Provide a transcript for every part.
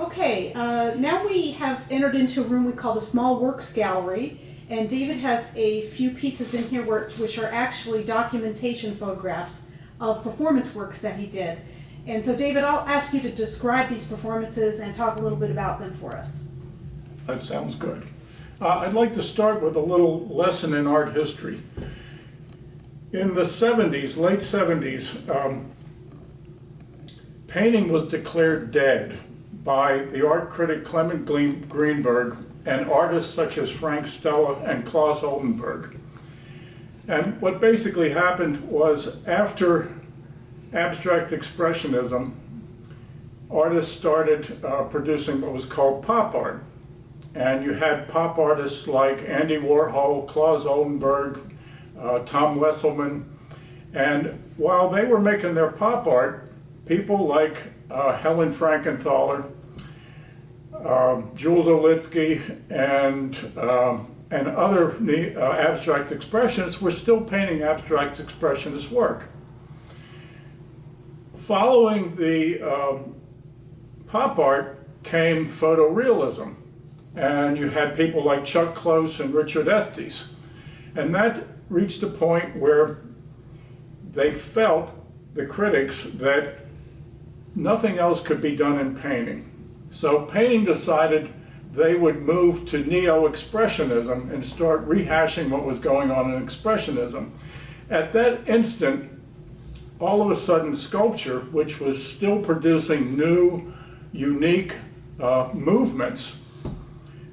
Okay, now we have entered into a room we call the Small Works Gallery, and David has a few pieces in here which are actually documentation photographs of performance works that he did. And so David, I'll ask you to describe these performances and talk a little bit about them for us. That sounds good. I'd like to start with a little lesson in art history. In the 70s, late 70s, painting was declared dead by the art critic Clement Greenberg and artists such as Frank Stella and Claes Oldenburg. And what basically happened was, after abstract expressionism, artists started producing what was called pop art. And you had pop artists like Andy Warhol, Claes Oldenburg, Tom Wesselman. And while they were making their pop art, people like Helen Frankenthaler, Jules Olitsky, and other abstract expressionists were still painting abstract expressionist work. Following the pop art came photorealism, and you had people like Chuck Close and Richard Estes. And that reached a point where they felt, the critics, that nothing else could be done in painting. So painting decided they would move to neo-expressionism and start rehashing what was going on in expressionism. At that instant, all of a sudden sculpture, which was still producing new, unique movements,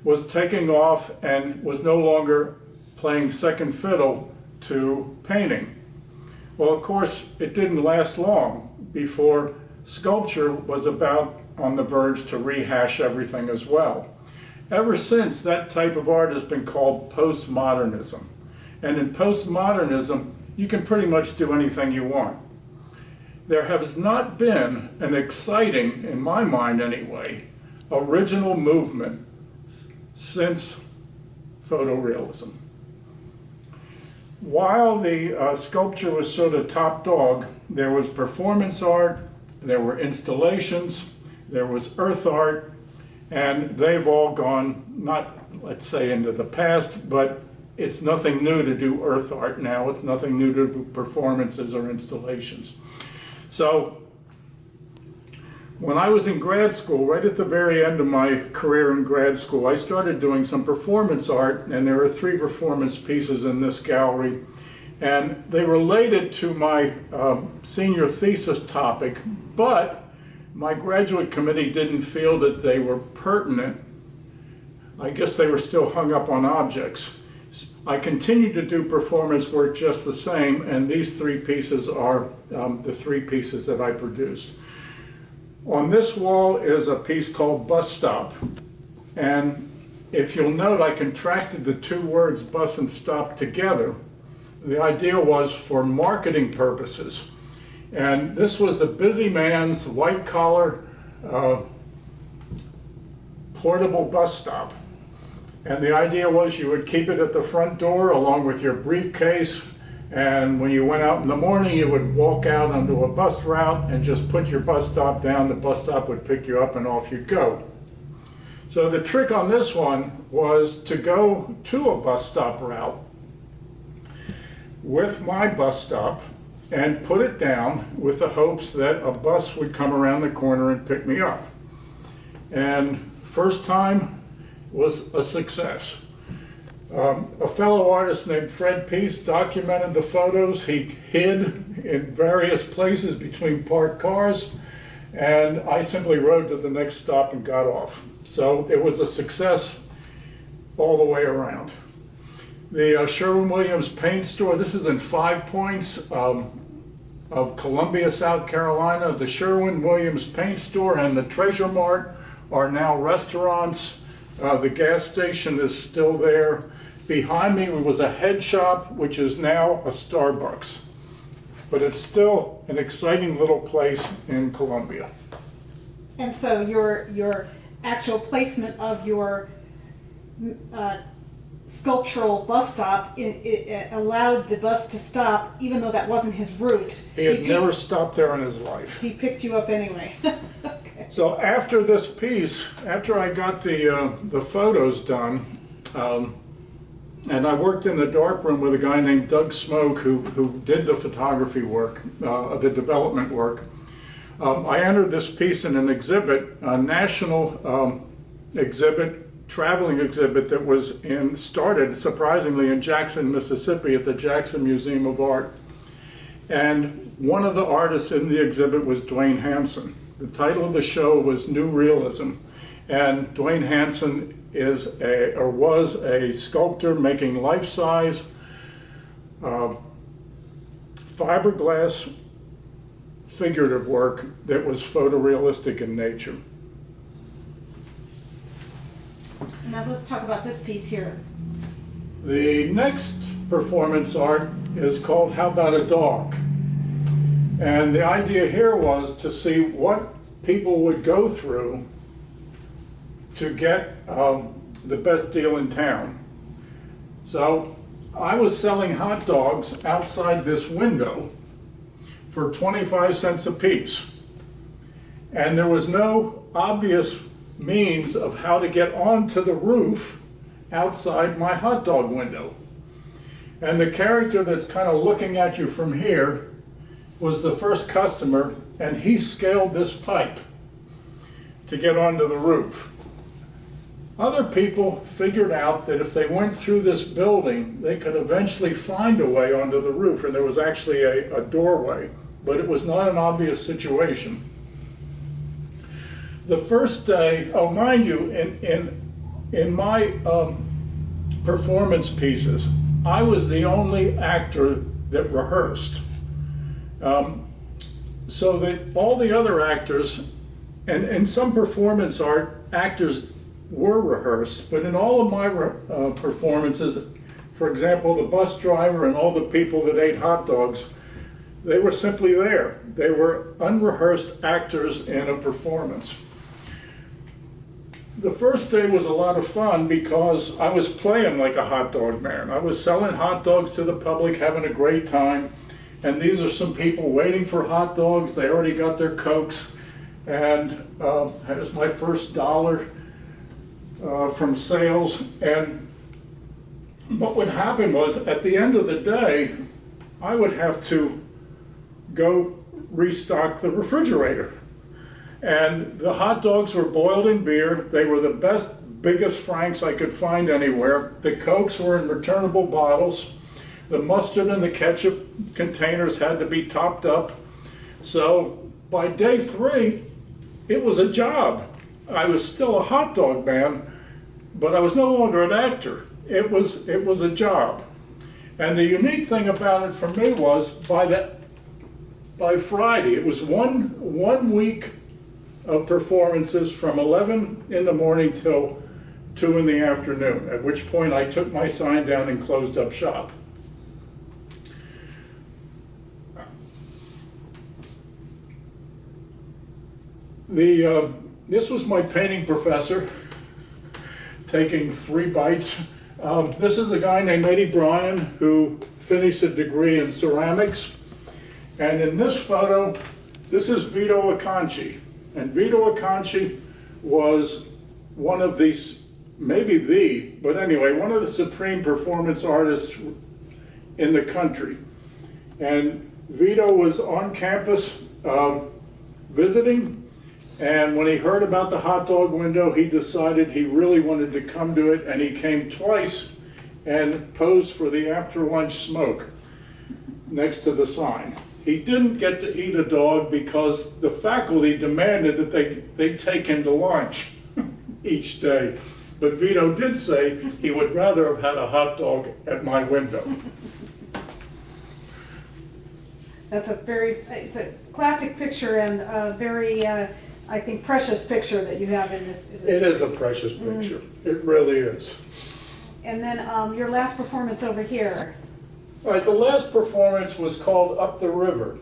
was taking off and was no longer playing second fiddle to painting. Well, of course, it didn't last long before sculpture was about on the verge to rehash everything as well. Ever since, that type of art has been called postmodernism. And in postmodernism, you can pretty much do anything you want. There has not been an exciting, in my mind anyway, original movement since photorealism. While the sculpture was sort of top dog, there was performance art, there were installations, there was earth art, and they've all gone, not, let's say, into the past, but it's nothing new to do earth art now. It's nothing new to do performances or installations. So when I was in grad school, right at the very end of my career in grad school, I started doing some performance art, and there are 3 performance pieces in this gallery. And they related to my senior thesis topic, but my graduate committee didn't feel that they were pertinent. I guess they were still hung up on objects. I continued to do performance work just the same, and these 3 pieces are the 3 pieces that I produced. On this wall is a piece called Bus Stop, and if you'll note, I contracted the 2 words bus and stop together. The idea was for marketing purposes. And this was the busy man's white-collar portable bus stop. And the idea was you would keep it at the front door along with your briefcase, and when you went out in the morning, you would walk out onto a bus route and just put your bus stop down. The bus stop would pick you up and off you'd go. So the trick on this one was to go to a bus stop route with my bus stop and put it down with the hopes that a bus would come around the corner and pick me up. And first time was a success. A fellow artist named Fred Peace documented the photos. He hid in various places between parked cars, and I simply rode to the next stop and got off. So it was a success all the way around. The Sherwin-Williams paint store, this is in Five Points of Columbia, South Carolina. The Sherwin-Williams paint store and the Treasure Mart are now restaurants. The gas station is still there. Behind me was a head shop, which is now a Starbucks. But it's still an exciting little place in Columbia. And so your actual placement of your sculptural bus stop, it allowed the bus to stop, even though that wasn't his route. He had never stopped there in his life. He picked you up anyway. Okay. So after this piece, after I got the photos done, and I worked in the darkroom with a guy named Doug Smoke who did the photography work, the development work. I entered this piece in an exhibit, a national exhibit, traveling exhibit that was started surprisingly in Jackson, Mississippi at the Jackson Museum of Art. And one of the artists in the exhibit was Dwayne Hanson. The title of the show was New Realism. And Dwayne Hanson was a sculptor making life-size fiberglass figurative work that was photorealistic in nature. Now let's talk about this piece here. The next performance art is called How About a Dog? And the idea here was to see what people would go through to get the best deal in town. So I was selling hot dogs outside this window for 25 cents a piece. And there was no obvious means of how to get onto the roof outside my hot dog window. And the character that's kind of looking at you from here was the first customer, and he scaled this pipe to get onto the roof. Other people figured out that if they went through this building, they could eventually find a way onto the roof, and there was actually a doorway, but it was not an obvious situation. The first day, oh, mind you, in my performance pieces, I was the only actor that rehearsed. So that all the other actors, and in some performance art, actors were rehearsed, but in all of my performances, for example, the bus driver and all the people that ate hot dogs, they were simply there. They were unrehearsed actors in a performance. The first day was a lot of fun because I was playing like a hot dog man. I was selling hot dogs to the public, having a great time. And these are some people waiting for hot dogs. They already got their Cokes. And that was my first dollar from sales. And what would happen was, at the end of the day, I would have to go restock the refrigerator. And the hot dogs were boiled in beer. They were the best, biggest Franks I could find anywhere. The Cokes were in returnable bottles. The mustard and the ketchup containers had to be topped up. So by day 3, it was a job. I was still a hot dog man, but I was no longer an actor. It was a job. And the unique thing about it for me was by Friday, it was one week of performances from 11 in the morning till 2 in the afternoon, at which point I took my sign down and closed up shop. This was my painting professor taking 3 bites. This is a guy named Eddie Bryan who finished a degree in ceramics. And in this photo, this is Vito Acconci. And Vito Acconci was one of these, maybe but anyway, one of the supreme performance artists in the country. And Vito was on campus visiting. And when he heard about the hot dog window, he decided he really wanted to come to it, and he came twice and posed for the after lunch smoke next to the sign. He didn't get to eat a dog because the faculty demanded that they take him to lunch each day. But Vito did say he would rather have had a hot dog at my window. It's a classic picture and a very, I think, precious picture that you have in this. It is a precious picture. It really is. And then your last performance over here. All right, the last performance was called Up the River.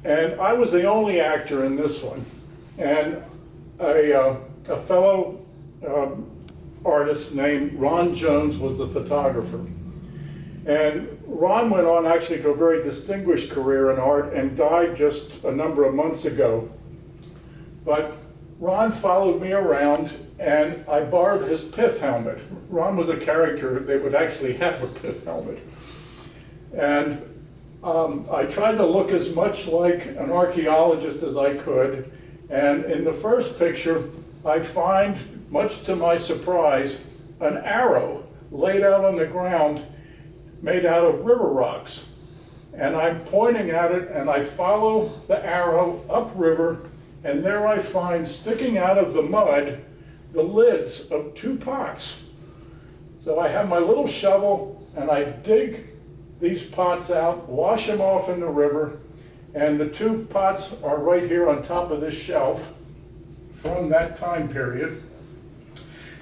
And I was the only actor in this one. And a fellow artist named Ron Jones was the photographer. And Ron went on actually to a very distinguished career in art and died just a number of months ago. But Ron followed me around and I borrowed his pith helmet. Ron was a character that would actually have a pith helmet. And I tried to look as much like an archaeologist as I could. And in the first picture, I find, much to my surprise, an arrow laid out on the ground made out of river rocks. And I'm pointing at it and I follow the arrow upriver, and there I find sticking out of the mud the lids of 2 pots. So I have my little shovel and I dig these pots out, wash them off in the river, and the 2 pots are right here on top of this shelf from that time period.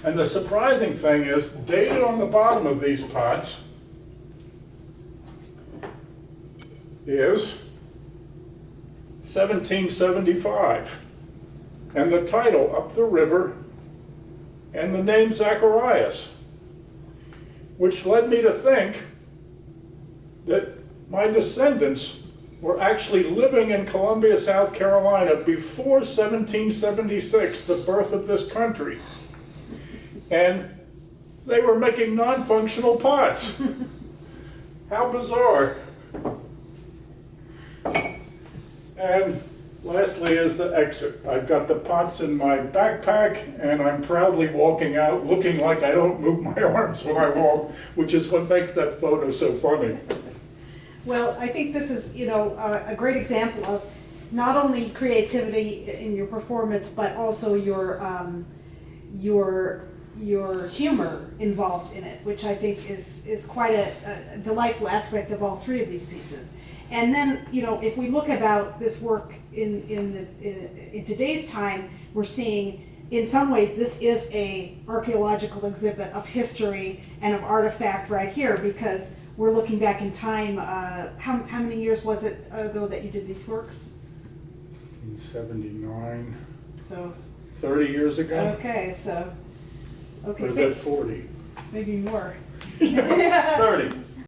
And the surprising thing is, dated on the bottom of these pots is 1775. And the title, Up the River, and the name Zacharias, which led me to think that my descendants were actually living in Columbia, South Carolina before 1776, the birth of this country. And they were making non-functional pots. How bizarre. And lastly is the exit. I've got the pots in my backpack and I'm proudly walking out looking like I don't move my arms when I walk, which is what makes that photo so funny. Well, I think this is, a great example of not only creativity in your performance, but also your humor involved in it, which I think is quite a delightful aspect of all 3 of these pieces. And then, if we look about this work in today's time, we're seeing, in some ways, this is a archaeological exhibit of history and of artifact right here, because we're looking back in time. How many years was it ago that you did these works? In 79. So 30 years ago? Okay, so, okay. Or is that 40? Maybe more. 30.